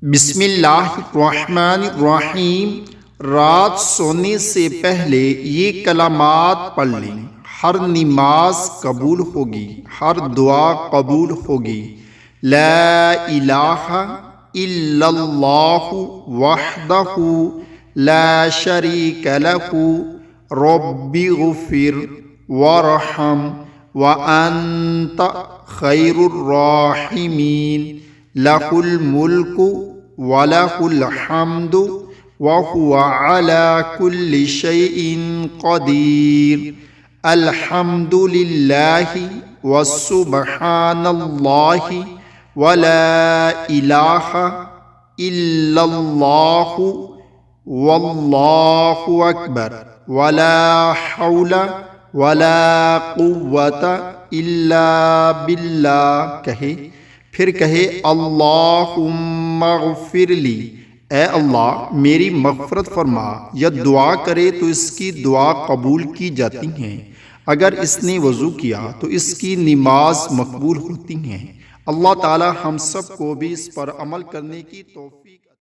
बिस्मिल्लाहिर्रहमानिर्रहीम। रात सोने से पहले ये कलामात पढ़ लें। हर नमाज कबूल होगी, हर दुआ कबूल होगी। ला इलाहा इल्लल्लाहु वहदहु ला शरीक लहु रब्बिग़फिर वरहम व अंत खैरुर राहिमीन। लहुल मुल्कु व लहुल हम्दु व हुवा अला कुल्लि शैइन क़दीर। अल्हम्दुलिल्लाहि व सुब्हानल्लाहि व ला इलाहा इल्लल्लाहु वल्लाहु अकबर व ला हौला व ला कुव्वता इल्ला बिल्लाह। कहे, फिर कहे अल्लाहुम्मा ग़फ़िरली, ए अल्लाह मेरी मग़फ़रत फरमा। या दुआ करे तो इसकी दुआ कबूल की जाती हैं। अगर इसने वज़ू किया तो इसकी नमाज मकबूल होती हैं। अल्लाह ताला हम सब को भी इस पर अमल करने की तौफ़ीक़